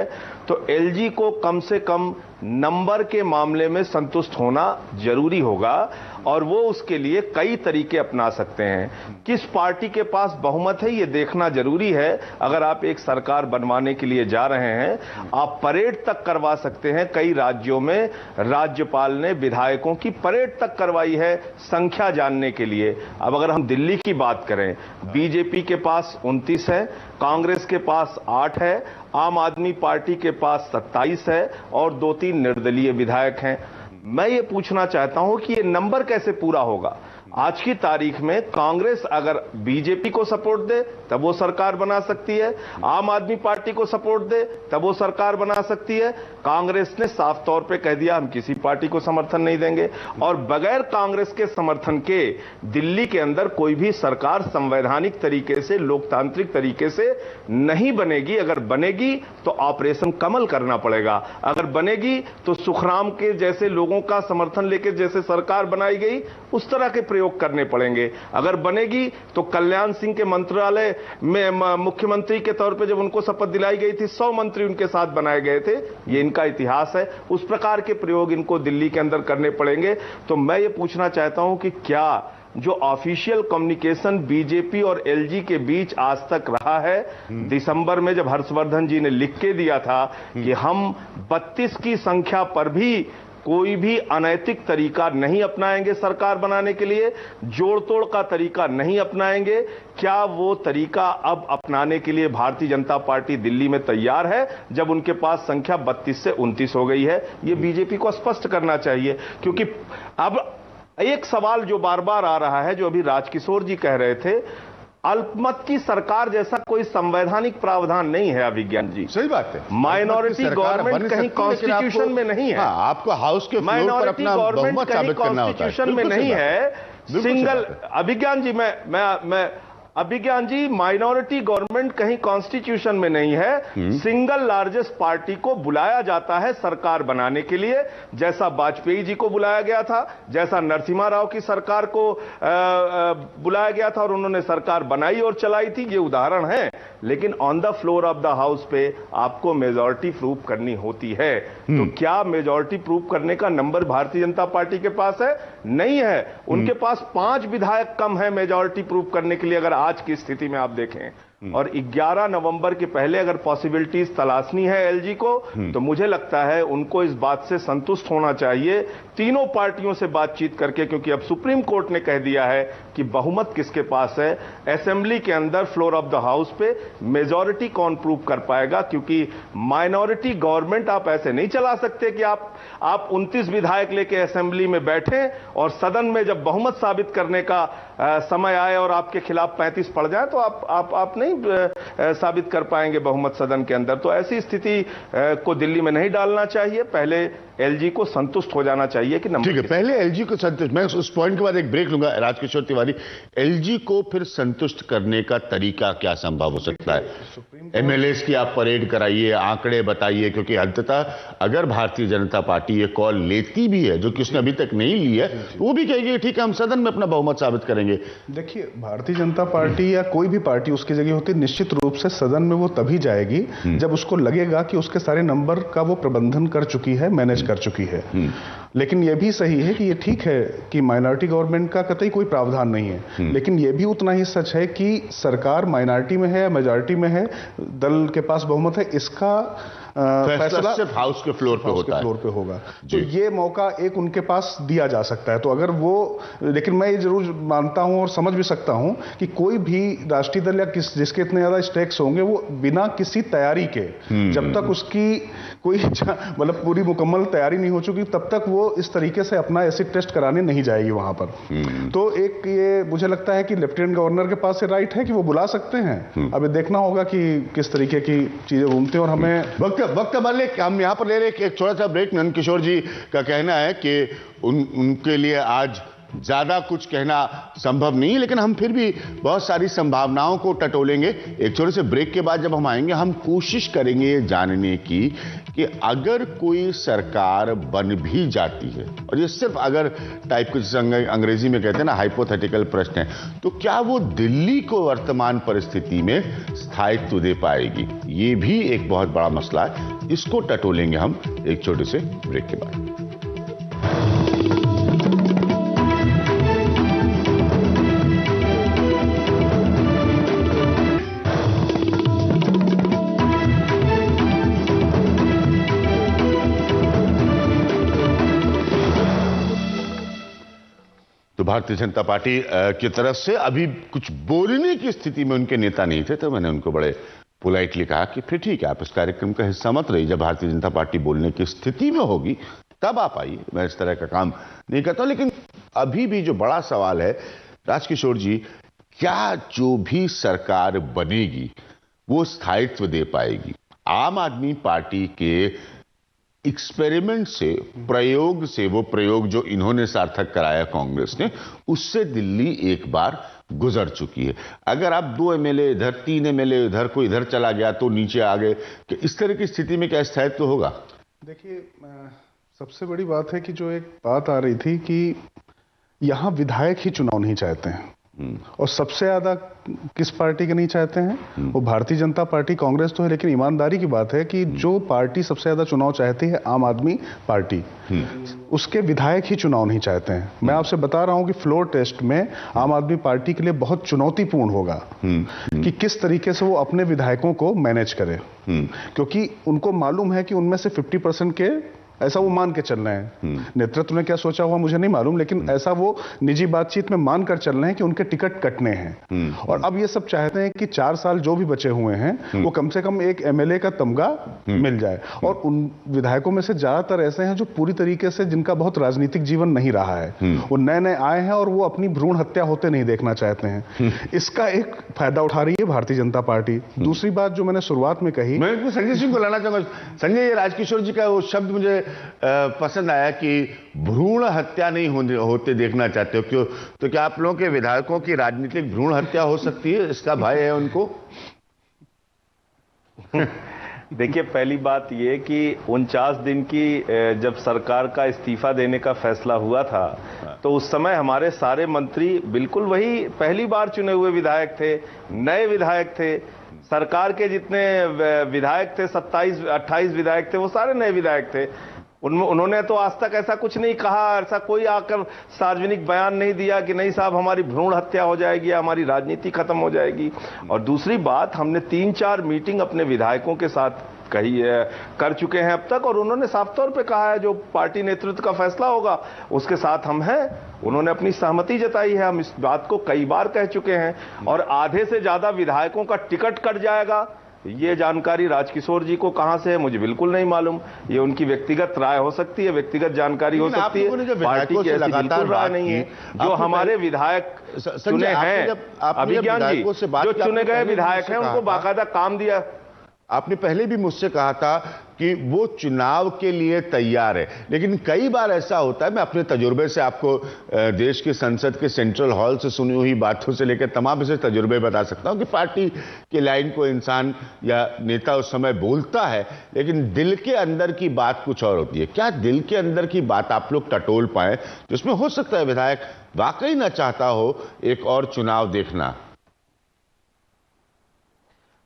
है तो एलजी को कम से कम नंबर के मामले में संतुष्ट होना जरूरी होगा और वो उसके लिए कई तरीके अपना सकते हैं। किस पार्टी के पास बहुमत है ये देखना जरूरी है। अगर आप एक सरकार बनवाने के लिए जा रहे हैं, आप परेड तक करवा सकते हैं। कई राज्यों में राज्यपाल ने विधायकों की परेड तक करवाई है संख्या जानने के लिए। अब अगर हम दिल्ली की बात करें, बीजेपी के पास 29 है, कांग्रेस के पास 8 है, आम आदमी पार्टी के पास 27 है और 2-3 निर्दलीय विधायक हैं। मैं ये पूछना चाहता हूं कि ये नंबर कैसे पूरा होगा। आज की तारीख में कांग्रेस अगर बीजेपी को सपोर्ट दे तब वो सरकार बना सकती है, आम आदमी पार्टी को सपोर्ट दे तब वो सरकार बना सकती है। कांग्रेस ने साफ तौर पे कह दिया हम किसी पार्टी को समर्थन नहीं देंगे और बगैर कांग्रेस के समर्थन के दिल्ली के अंदर कोई भी सरकार संवैधानिक तरीके से, लोकतांत्रिक तरीके से नहीं बनेगी। अगर बनेगी तो ऑपरेशन कमल करना पड़ेगा, अगर बनेगी तो सुखराम के जैसे लोगों का समर्थन लेकर जैसे सरकार बनाई गई उस तरह के प्रयोग करने पड़ेंगे। अगर बनेगी तो कल्याण सिंह के मंत्रालय में मुख्यमंत्री के तौर पे जब उनको शपथ दिलाई गई थी 100 मंत्री उनके साथ बनाए गए थे, ये इनका इतिहास है। उस प्रकार के प्रयोग इनको दिल्ली के अंदर करने पड़ेंगे। तो मैं ये पूछना चाहता हूं कि क्या जो ऑफिशियल कम्युनिकेशन बीजेपी और एलजी के बीच आज तक रहा है, दिसंबर में जब हर्षवर्धन जी ने लिख के दिया था कि हम 32 की संख्या पर भी कोई भी अनैतिक तरीका नहीं अपनाएंगे सरकार बनाने के लिए, जोड़ तोड़ का तरीका नहीं अपनाएंगे, क्या वो तरीका अब अपनाने के लिए भारतीय जनता पार्टी दिल्ली में तैयार है जब उनके पास संख्या 32 से 29 हो गई है? ये बीजेपी को स्पष्ट करना चाहिए। क्योंकि अब एक सवाल जो बार बार आ रहा है, जो अभी राजकिशोर जी कह रहे थे, अल्पमत की सरकार जैसा कोई संवैधानिक प्रावधान नहीं है अभिज्ञान जी। सही बात है। माइनॉरिटी गवर्नमेंट कहीं कॉन्स्टिट्यूशन में नहीं है। आपको हाउस के फ्लोर पर अपना बहुमत साबित करना होता है। कॉन्स्टिट्यूशन में नहीं है। सिंगल अभिज्ञान जी मैं अभिज्ञान जी, माइनॉरिटी गवर्नमेंट कहीं कॉन्स्टिट्यूशन में नहीं है। सिंगल लार्जेस्ट पार्टी को बुलाया जाता है सरकार बनाने के लिए, जैसा वाजपेयी जी को बुलाया गया था, जैसा नरसिम्हा राव की सरकार को बुलाया गया था और उन्होंने सरकार बनाई और चलाई थी। ये उदाहरण है। लेकिन on the floor of the house पे आपको मेजॉरिटी प्रूफ करनी होती है। तो क्या मेजॉरिटी प्रूफ करने का नंबर भारतीय जनता पार्टी के पास है? नहीं है। उनके पास 5 विधायक कम है मेजॉरिटी प्रूफ करने के लिए अगर आज की स्थिति में आप देखें। और 11 नवंबर के पहले अगर पॉसिबिलिटीज तलाशनी है एलजी को, तो मुझे लगता है उनको इस बात से संतुष्ट होना चाहिए तीनों पार्टियों से बातचीत करके, क्योंकि अब सुप्रीम कोर्ट ने कह दिया है कि बहुमत किसके पास है। असेंबली के अंदर फ्लोर ऑफ द हाउस पे मेजॉरिटी कौन प्रूव कर पाएगा? क्योंकि माइनॉरिटी गवर्नमेंट आप ऐसे नहीं चला सकते कि आप 29 विधायक लेके असेंबली में बैठे और सदन में जब बहुमत साबित करने का समय आए और आपके खिलाफ 35 पड़ जाए तो आप नहीं साबित कर पाएंगे बहुमत सदन के अंदर। तो ऐसी स्थिति को दिल्ली में नहीं डालना चाहिए। पहले एलजी को संतुष्ट हो जाना चाहिए कि नंबर। ठीक है, पहले एलजी को संतुष्ट। मैं उस पॉइंट के बाद एक ब्रेक लूंगा। राजकिशोर तिवारी, एलजी को फिर संतुष्ट करने का तरीका क्या संभव हो सकता है? एमएलएस की आप परेड कराइए, आंकड़े बताइए, क्योंकि अंततः अगर भारतीय जनता पार्टी ये कॉल लेती भी है, जो कि उसने अभी तक नहीं ली है, तो वो भी कहेगी ठीक है हम सदन में अपना बहुमत साबित करेंगे। देखिए, भारतीय जनता पार्टी या कोई भी पार्टी उसकी जगह होती, निश्चित रूप से सदन में वो तभी जाएगी जब उसको लगेगा कि उसके सारे नंबर का वो प्रबंधन कर चुकी है, मैनेज कर चुकी है। लेकिन यह भी सही है कि ये ठीक है कि माइनॉरिटी गवर्नमेंट का कतई कोई प्रावधान नहीं है, लेकिन यह भी उतना ही सच है कि सरकार माइनॉरिटी में है, मेजॉरिटी में है, दल के पास बहुमत है, इसका फैसला सिर्फ हाउस के फ्लोर पे होगा। तो ये मौका एक उनके पास दिया जा सकता है। तो अगर वो, लेकिन मैं ये जरूर मानता हूं और समझ भी सकता हूं कि कोई भी राष्ट्रीय दल या जिसके इतने ज्यादा स्टेक्स होंगे, वो बिना किसी तैयारी के, जब तक उसकी कोई मतलब पूरी मुकम्मल तैयारी नहीं हो चुकी, तब तक वो इस तरीके से अपना एसिड टेस्ट कराने नहीं जाएगी वहां पर। तो एक ये मुझे लगता है कि लेफ्टिनेंट गवर्नर के पास ये राइट है कि वो बुला सकते हैं। अब देखना होगा कि किस तरीके की चीजें घूमती हैं। और हमें वक्त मालिक, हम यहाँ पर ले रहे एक छोटा सा ब्रेक। नंदकिशोर जी का कहना है कि उनके लिए आज ज्यादा कुछ कहना संभव नहीं है, लेकिन हम फिर भी बहुत सारी संभावनाओं को टटोलेंगे। एक छोटे से ब्रेक के बाद जब हम आएंगे, हम कोशिश करेंगे ये जानने की कि अगर कोई सरकार बन भी जाती है, और ये सिर्फ अगर टाइप के जिसे अंग्रेजी में कहते हैं ना हाइपोथेटिकल प्रश्न है, तो क्या वो दिल्ली को वर्तमान परिस्थिति में स्थायित्व दे पाएगी? ये भी एक बहुत बड़ा मसला है, इसको टटोलेंगे हम एक छोटे से ब्रेक के बाद। तो भारतीय जनता पार्टी की तरफ से अभी कुछ बोलने की स्थिति में उनके नेता नहीं थे, तो मैंने उनको बड़े पोलाइटली कहा कि फिर ठीक है, आप इस कार्यक्रम का हिस्सा मत रहिए, जब भारतीय जनता पार्टी बोलने की स्थिति में होगी तब आप आइए, मैं इस तरह का काम नहीं करता। लेकिन अभी भी जो बड़ा सवाल है राजकिशोर जी, क्या जो भी सरकार बनेगी वो स्थायित्व दे पाएगी? आम आदमी पार्टी के एक्सपेरिमेंट से, प्रयोग से, वो प्रयोग जो इन्होंने सार्थक कराया कांग्रेस ने, उससे दिल्ली एक बार गुजर चुकी है। अगर आप 2 एमएलए इधर, 3 एमएलए इधर, कोई इधर चला गया तो नीचे आ गए, कि इस तरह की स्थिति में क्या स्थायित्व होगा? देखिए, सबसे बड़ी बात है कि जो एक बात आ रही थी कि यहां विधायक ही चुनाव नहीं चाहते हैं, और सबसे ज्यादा किस पार्टी के नहीं चाहते हैं? वो भारतीय जनता पार्टी, कांग्रेस तो है, लेकिन ईमानदारी की बात है कि जो पार्टी सबसे ज्यादा चुनाव चाहती है, आम आदमी पार्टी, उसके विधायक ही चुनाव नहीं चाहते हैं। मैं आपसे बता रहा हूं कि फ्लोर टेस्ट में आम आदमी पार्टी के लिए बहुत चुनौतीपूर्ण होगा कि किस तरीके से वो अपने विधायकों को मैनेज करे, क्योंकि उनको मालूम है कि उनमें से 50% के, ऐसा वो मान के चल रहे हैं, नेतृत्व ने क्या सोचा हुआ मुझे नहीं मालूम, लेकिन ऐसा वो निजी बातचीत में मान कर चल रहे हैं कि उनके टिकट कटने हैं। और अब ये सब चाहते हैं कि 4 साल जो भी बचे हुए हैं वो कम से कम एक एमएलए का तमगा मिल जाए। और उन विधायकों में से ज्यादातर ऐसे हैं जो पूरी तरीके से, जिनका बहुत राजनीतिक जीवन नहीं रहा है, वो नए नए आए हैं और वो अपनी भ्रूण हत्या होते नहीं देखना चाहते हैं। इसका एक फायदा उठा रही है भारतीय जनता पार्टी। दूसरी बात जो मैंने शुरुआत में कही, मैं संजय सिंह को लाना चाहूंगा। संजय, ये राजकिशोर जी का वो शब्द मुझे पसंद आया कि भ्रूण हत्या नहीं होते देखना चाहते हो, क्यों? तो क्या आप लोगों के विधायकों की राजनीतिक भ्रूण हत्या हो सकती है? इसका भय है उनको? देखिए, पहली बात यह कि 49 दिन की जब सरकार का इस्तीफा देने का फैसला हुआ था, तो उस समय हमारे सारे मंत्री बिल्कुल वही पहली बार चुने हुए विधायक थे, नए विधायक थे। सरकार के जितने विधायक थे, 27-28 विधायक थे, वो सारे नए विधायक थे। उन्होंने तो आज तक ऐसा कुछ नहीं कहा, ऐसा कोई आकर सार्वजनिक बयान नहीं दिया कि नहीं साहब हमारी भ्रूण हत्या हो जाएगी, हमारी राजनीति खत्म हो जाएगी। और दूसरी बात, हमने 3-4 मीटिंग अपने विधायकों के साथ कर चुके हैं अब तक, और उन्होंने साफ तौर पे कहा है जो पार्टी नेतृत्व का फैसला होगा उसके साथ हम हैं। उन्होंने अपनी सहमति जताई है, हम इस बात को कई बार कह चुके हैं। और आधे से ज्यादा विधायकों का टिकट कट जाएगा, ये जानकारी राजकिशोर जी को कहां से है मुझे बिल्कुल नहीं मालूम। ये उनकी व्यक्तिगत राय हो सकती है, व्यक्तिगत जानकारी हो सकती है, पार्टी की ऐसी बिल्कुल राय नहीं है। जो हमारे विधायक चुने हैं, अभिज्ञान जी, जो चुने गए विधायक हैं, उनको बाकायदा काम दिया। आपने पहले भी मुझसे कहा था कि वो चुनाव के लिए तैयार है, लेकिन कई बार ऐसा होता है, मैं अपने तजुर्बे से आपको देश की संसद के सेंट्रल हॉल से सुनी हुई बातों से लेकर तमाम ऐसे तजुर्बे बता सकता हूं कि पार्टी की लाइन को इंसान या नेता उस समय बोलता है, लेकिन दिल के अंदर की बात कुछ और होती है। क्या दिल के अंदर की बात आप लोग टटोल पाए, जिसमें हो सकता है विधायक वाकई न चाहता हो एक और चुनाव देखना?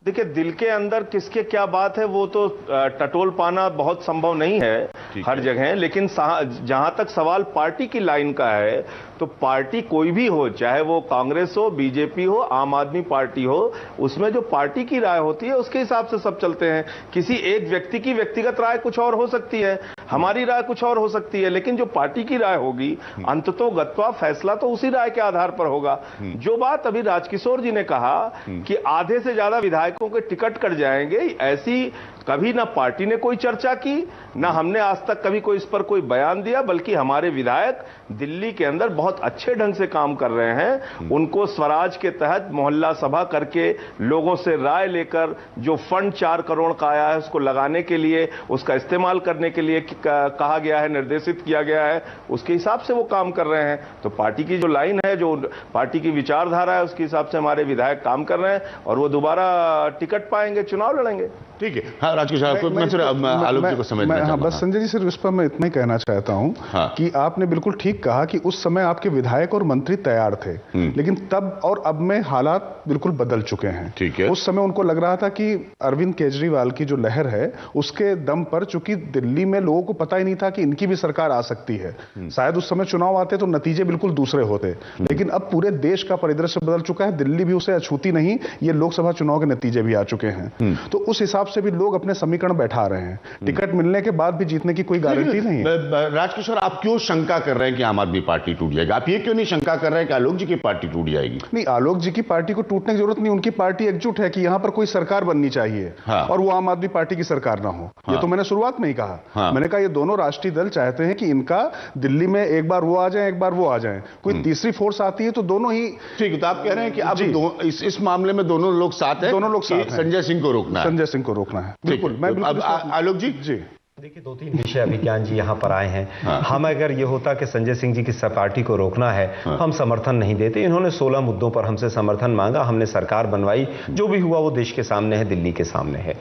देखिए, दिल के अंदर किसके क्या बात है वो तो टटोल पाना बहुत संभव नहीं है हर जगह, लेकिन जहां तक सवाल पार्टी की लाइन का है, तो पार्टी कोई भी हो, चाहे वो कांग्रेस हो, बीजेपी हो, आम आदमी पार्टी हो, उसमें जो पार्टी की राय होती है उसके हिसाब से सब चलते हैं। किसी एक व्यक्ति की व्यक्तिगत राय कुछ और हो सकती है, हमारी राय कुछ और हो सकती है, लेकिन जो पार्टी की राय होगी अंततोगत्वा फैसला तो उसी राय के आधार पर होगा। जो बात अभी राजकिशोर जी ने कहा कि आधे से ज्यादा विधायकों के टिकट कट जाएंगे, ऐसी कभी ना पार्टी ने कोई चर्चा की, ना हमने आज तक कभी कोई इस पर कोई बयान दिया, बल्कि हमारे विधायक दिल्ली के अंदर बहुत अच्छे ढंग से काम कर रहे हैं। उनको स्वराज के तहत मोहल्ला सभा करके लोगों से राय लेकर जो फंड 4 करोड़ का आया है उसको लगाने के लिए, उसका इस्तेमाल करने के लिए कहा गया है, निर्देशित किया गया है, उसके हिसाब से वो काम कर रहे हैं। तो पार्टी की जो लाइन है, जो पार्टी की विचारधारा है, उसके हिसाब से हमारे विधायक काम कर रहे हैं और वो दोबारा टिकट पाएंगे, चुनाव लड़ेंगे। ठीक है। हाँ राजकिशोर, मैं सिर्फ आलोक जी को समझना चाहता हूं। बस संजय जी, सिर्फ इस पर मैं इतना ही कहना चाहता हूं कि आपने बिल्कुल ठीक कहा कि उस समय आपके विधायक और मंत्री तैयार थे, लेकिन तब और अब में हालात बिल्कुल बदल चुके हैं। ठीक है। उस समय उनको लग रहा था कि अरविंद केजरीवाल की जो लहर है उसके दम पर, चूंकि दिल्ली में लोगों को पता ही नहीं था कि इनकी भी सरकार आ सकती है, शायद उस समय चुनाव आते तो नतीजे बिल्कुल दूसरे होते, लेकिन अब पूरे देश का परिदृश्य बदल चुका है। दिल्ली भी उसे अछूती नहीं, ये लोकसभा चुनाव के नतीजे भी आ चुके हैं। तो उस हिसाब से भी लोग अपने समीकरण बैठा रहे हैं। टिकट मिलने के बाद भी जीतने की कोई गारंटी नहीं है। राजकिशोर, आप क्यों शंका कर रहे हैं कि आम आदमी पार्टी टूट जाएगी? आप ये क्यों नहीं शंका कर रहे हैं कि आलोक जी की पार्टी टूट जाएगी? नहीं, आलोक जी की पार्टी को टूटने की जरूरत नहीं, उनकी पार्टी एकजुट है कि यहां पर कोई सरकार बननी चाहिए और वो आम आदमी पार्टी की सरकार ना हो। ये तो मैंने शुरुआत में ही कहा। मैंने कहा ये दोनों राष्ट्रीय दल चाहते हैं कि इनका दिल्ली में एक बार वो आ जाए, एक बार वो आ जाए, कोई तीसरी फोर्स आती है तो दोनों ही ठीक है। तो आप कह रहे हैं कि अब इस मामले में दोनों लोग साथ हैं, दोनों लोग साथ हैं। संजय सिंह को रोकना है, संजय सिंह को रोकना है। बिल्कुल। मैं अब आलोक जी। जी देखिए, 2-3 विषय अभिज्ञान जी यहाँ पर आए हैं। हम अगर ये होता कि संजय सिंह जी की पार्टी को रोकना है, हम समर्थन नहीं देते। इन्होंने 16 मुद्दों पर हमसे समर्थन मांगा, हमने सरकार बनवाई, जो भी हुआ वो देश के सामने है, दिल्ली के सामने है।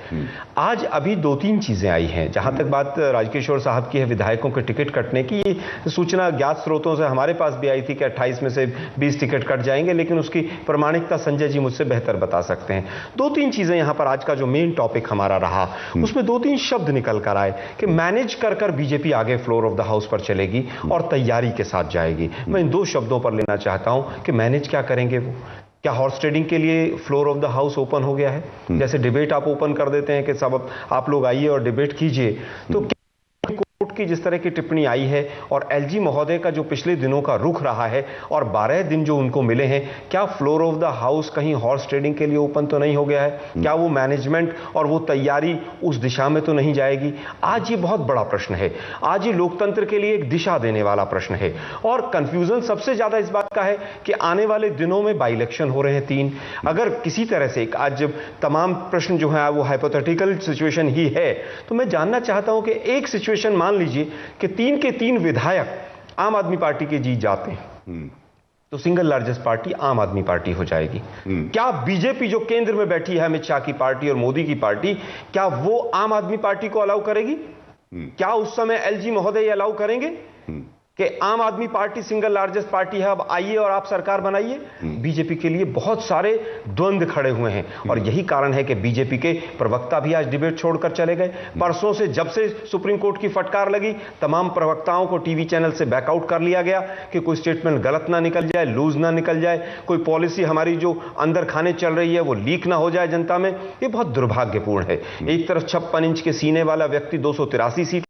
आज अभी 2-3 चीजें आई हैं। जहां तक बात राजकिशोर साहब की है विधायकों के टिकट कटने की, ये सूचना ज्ञात स्रोतों से हमारे पास भी आई थी कि 28 में से 20 टिकट कट जाएंगे, लेकिन उसकी प्रमाणिकता संजय जी मुझसे बेहतर बता सकते हैं। 2-3 चीजें यहां पर आज का जो मेन टॉपिक हमारा रहा, उसमें 2-3 शब्द निकल कर आए कि मैनेज कर बीजेपी आगे फ्लोर ऑफ द हाउस पर चलेगी और तैयारी के साथ जाएगी। मैं इन 2 शब्दों पर लेना चाहता हूं कि मैनेज क्या करेंगे वो। क्या हॉर्स ट्रेडिंग के लिए floor of the house open हो गया है? जैसे डिबेट आप ओपन कर देते हैं कि सब आप लोग आइए और डिबेट कीजिए, तो कोर्ट की जिस तरह की टिप्पणी आई है और एलजी महोदय का जो पिछले दिनों का रुख रहा है और 12 दिन जो उनको मिले हैं, क्या फ्लोर ऑफ द हाउस कहीं हॉर्स ट्रेडिंग के लिए ओपन तो नहीं हो गया है? क्या वो मैनेजमेंट और वो तैयारी उस दिशा में तो नहीं जाएगी? आज ये बहुत बड़ा प्रश्न है। आज ये लोकतंत्र के लिए एक दिशा देने वाला प्रश्न है। और कंफ्यूजन सबसे ज्यादा इस बात का है कि आने वाले दिनों में बाई इलेक्शन हो रहे हैं 3। अगर किसी तरह से आज जब तमाम प्रश्न जो है वो हाइपोथेटिकल सिचुएशन ही है, तो मैं जानना चाहता हूं कि एक सिचुएशन मान लीजिए कि 3 के 3 विधायक आम आदमी पार्टी के जीत जाते हैं, तो सिंगल लार्जेस्ट पार्टी आम आदमी पार्टी हो जाएगी। क्या बीजेपी जो केंद्र में बैठी है, अमित शाह की पार्टी और मोदी की पार्टी, क्या वो आम आदमी पार्टी को अलाउ करेगी? क्या उस समय एलजी महोदय अलाउ करेंगे कि आम आदमी पार्टी सिंगल लार्जेस्ट पार्टी है, अब आइए और आप सरकार बनाइए? बीजेपी के लिए बहुत सारे द्वंद्व खड़े हुए हैं और यही कारण है कि बीजेपी के प्रवक्ता भी आज डिबेट छोड़कर चले गए। परसों से जब से सुप्रीम कोर्ट की फटकार लगी, तमाम प्रवक्ताओं को टीवी चैनल से बैकआउट कर लिया गया कि कोई स्टेटमेंट गलत ना निकल जाए, लूज ना निकल जाए, कोई पॉलिसी हमारी जो अंदर खाने चल रही है वो लीक ना हो जाए जनता में। ये बहुत दुर्भाग्यपूर्ण है। एक तरफ 56 इंच के सीने वाला व्यक्ति 283 सीट